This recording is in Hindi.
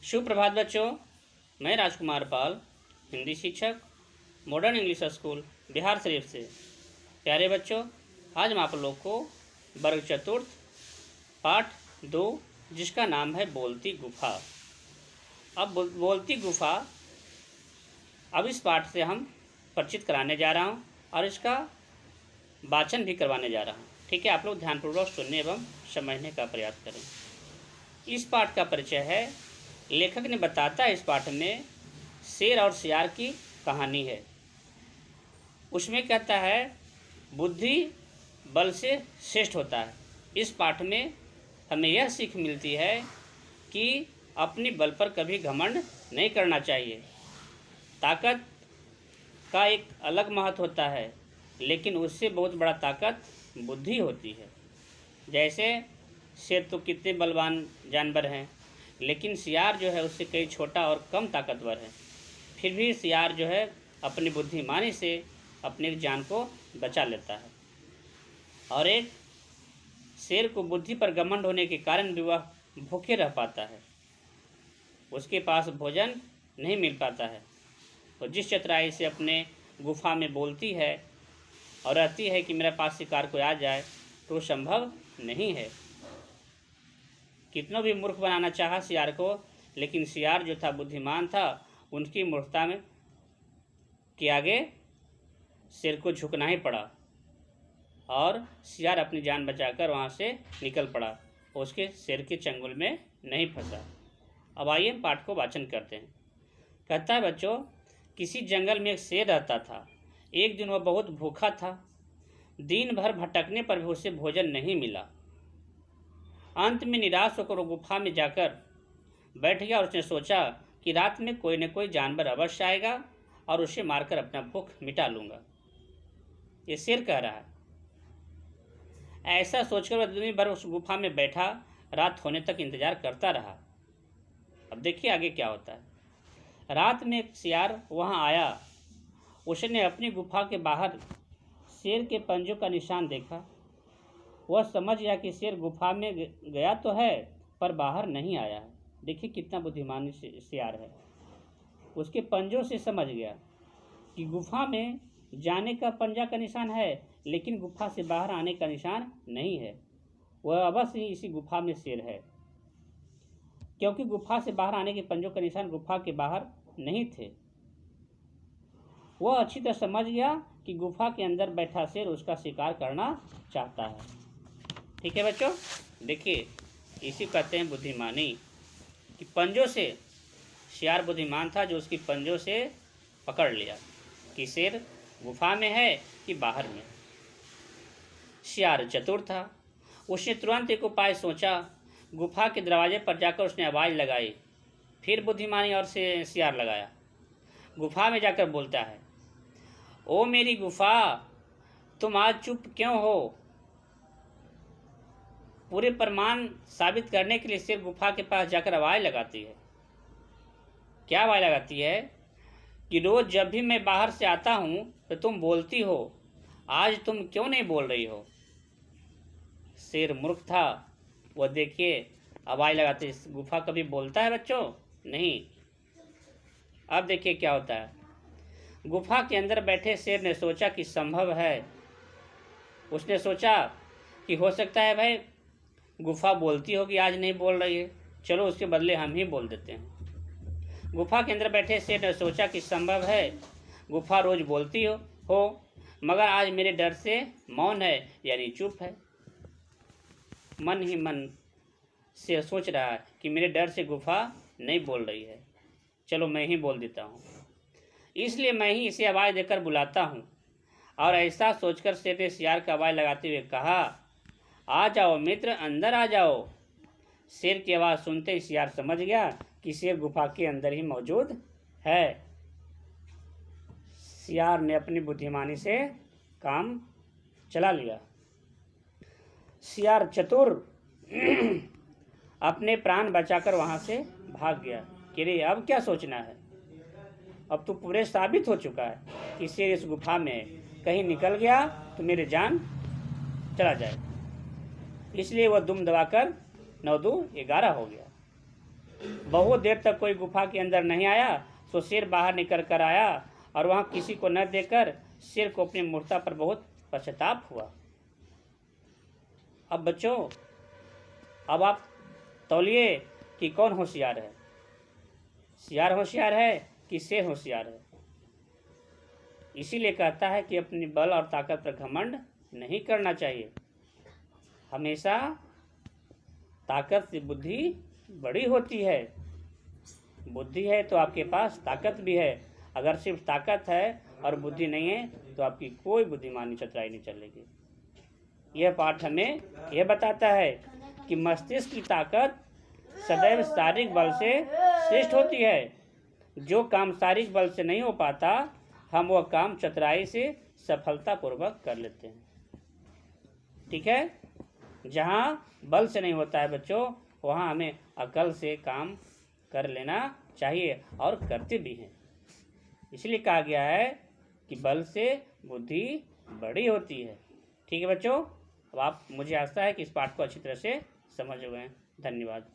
सुप्रभात बच्चों, मैं राजकुमार पाल, हिंदी शिक्षक, modern English school Bihar Sharif से। प्यारे बच्चों, आज मैं आप लोग को वर्ग चतुर्थ पाठ 2 जिसका नाम है बोलती गुफा। अब बोलती गुफा, अब इस पाठ से हम परिचित कराने जा रहा हूँ और इसका वाचन भी करवाने जा रहा हूँ। ठीक है, आप लोग ध्यानपूर्वक सुनने एवं समझने का प्रयास करें। इस पाठ का परिचय है। लेखक ने बताता है इस पाठ में शेर और सियार की कहानी है। उसमें कहता है बुद्धि बल से श्रेष्ठ होता है। इस पाठ में हमें यह सीख मिलती है कि अपनी बल पर कभी घमंड नहीं करना चाहिए। ताकत का एक अलग महत्व होता है, लेकिन उससे बहुत बड़ा ताकत बुद्धि होती है। जैसे शेर तो कितने बलवान जानवर हैं, लेकिन सियार जो है उससे कई छोटा और कम ताकतवर है। फिर भी सियार जो है अपनी बुद्धिमानी से अपनी जान को बचा लेता है। और एक शेर को बुद्धि पर घमंड होने के कारण भी वह भूखे रह पाता है। उसके पास भोजन नहीं मिल पाता है। वो जिस चतुराई से अपने गुफा में बोलती है और रहती है कि मेरे पास शिकार कोई आ जाए, तो संभव नहीं है। कितनों भी मूर्ख बनाना चाहा सियार को, लेकिन सियार जो था बुद्धिमान था, उनकी मूर्खता में के आगे शेर को झुकना ही पड़ा और सियार अपनी जान बचाकर वहाँ से निकल पड़ा। उसके शेर के चंगुल में नहीं फंसा। अब आइए पाठ को वाचन करते हैं। कहता है बच्चों, किसी जंगल में एक शेर रहता था। एक दिन वह बहुत भूखा था। दिन भर भटकने पर भी उसे भोजन नहीं मिला। अंत में निराश होकर वो गुफा में जाकर बैठ गया और उसने सोचा कि रात में कोई न कोई जानवर अवश्य आएगा और उसे मारकर अपना भूख मिटा लूँगा। ये शेर कह रहा है। ऐसा सोचकर वह दिन भर उस गुफा में बैठा, रात होने तक इंतजार करता रहा। अब देखिए आगे क्या होता है। रात में एक सियार वहाँ आया। उसने अपनी गुफा के बाहर शेर के पंजों का निशान देखा। वह समझ गया कि शेर गुफा में गया तो है, पर बाहर नहीं आया है। देखिए कितना बुद्धिमान सियार है। उसके पंजों से समझ गया कि गुफा में जाने का पंजा का निशान है, लेकिन गुफा से बाहर आने का निशान नहीं है। वह अवश्य ही इसी गुफा में शेर है, क्योंकि गुफा से बाहर आने के पंजों का निशान गुफा के बाहर नहीं थे। वह अच्छी तरह समझ गया कि गुफा के अंदर बैठा शेर उसका शिकार करना चाहता है। ठीक है बच्चों, देखिए इसी कहते हैं बुद्धिमानी, कि पंजों से सियार बुद्धिमान था जो उसकी पंजों से पकड़ लिया कि शेर गुफा में है कि बाहर में। सियार चतुर था। उसने तुरंत एक उपाय सोचा। गुफा के दरवाजे पर जाकर उसने आवाज़ लगाई। फिर बुद्धिमानी और से सियार लगाया। गुफा में जाकर बोलता है, ओ मेरी गुफा, तुम आज चुप क्यों हो? पूरे प्रमाण साबित करने के लिए शेर गुफा के पास जाकर आवाज़ लगाती है। क्या आवाज़ लगाती है कि रोज़ जब भी मैं बाहर से आता हूँ तो तुम बोलती हो, आज तुम क्यों नहीं बोल रही हो? शेर मूर्ख था। वह देखिए आवाज़ लगाते, गुफा कभी बोलता है बच्चों? नहीं। अब देखिए क्या होता है। गुफा के अंदर बैठे शेर ने सोचा कि संभव है। उसने सोचा कि हो सकता है भाई गुफा बोलती होगी, आज नहीं बोल रही है, चलो उसके बदले हम ही बोल देते हैं। गुफा के अंदर बैठे शेर ने सोचा कि संभव है गुफा रोज बोलती हो, मगर आज मेरे डर से मौन है, यानी चुप है। मन ही मन से सोच रहा है कि मेरे डर से गुफा नहीं बोल रही है, चलो मैं ही बोल देता हूँ, इसलिए मैं ही इसे आवाज़ देकर बुलाता हूँ। और ऐसा सोचकर शेर ने सियार का आवाज़ लगाते हुए कहा, आ जाओ मित्र, अंदर आ जाओ। शेर की आवाज़ सुनते ही सियार समझ गया कि शेर गुफा के अंदर ही मौजूद है। सियार ने अपनी बुद्धिमानी से काम चला लिया। सियार चतुर अपने प्राण बचाकर वहाँ से भाग गया कि रे अब क्या सोचना है, अब तो पूरे साबित हो चुका है कि शेर इस गुफा में कहीं निकल गया तो मेरी जान चला जाए। इसलिए वह दुम दबाकर 9 2 11 हो गया। बहुत देर तक कोई गुफा के अंदर नहीं आया, तो शेर बाहर निकल कर आया और वहाँ किसी को न देखकर शेर को अपनी मूर्खता पर बहुत पश्चाताप हुआ। अब बच्चों, अब आप तौलिए कि कौन होशियार है, सियार होशियार है कि शेर होशियार है। इसीलिए कहता है कि अपनी बल और ताकत पर घमंड नहीं करना चाहिए। हमेशा ताकत से बुद्धि बड़ी होती है। बुद्धि है तो आपके पास ताकत भी है। अगर सिर्फ ताकत है और बुद्धि नहीं है तो आपकी कोई बुद्धिमानी चतुराई नहीं चलेगी। यह पाठ हमें यह बताता है कि मस्तिष्क की ताकत सदैव शारीरिक बल से श्रेष्ठ होती है। जो काम शारीरिक बल से नहीं हो पाता, हम वह काम चतुराई से सफलतापूर्वक कर लेते हैं। ठीक है, जहाँ बल से नहीं होता है बच्चों, वहाँ हमें अकल से काम कर लेना चाहिए और करते भी हैं। इसलिए कहा गया है कि बल से बुद्धि बड़ी होती है। ठीक है बच्चों, अब आप, मुझे आशा है कि इस पाठ को अच्छी तरह से समझ गए हैं। धन्यवाद।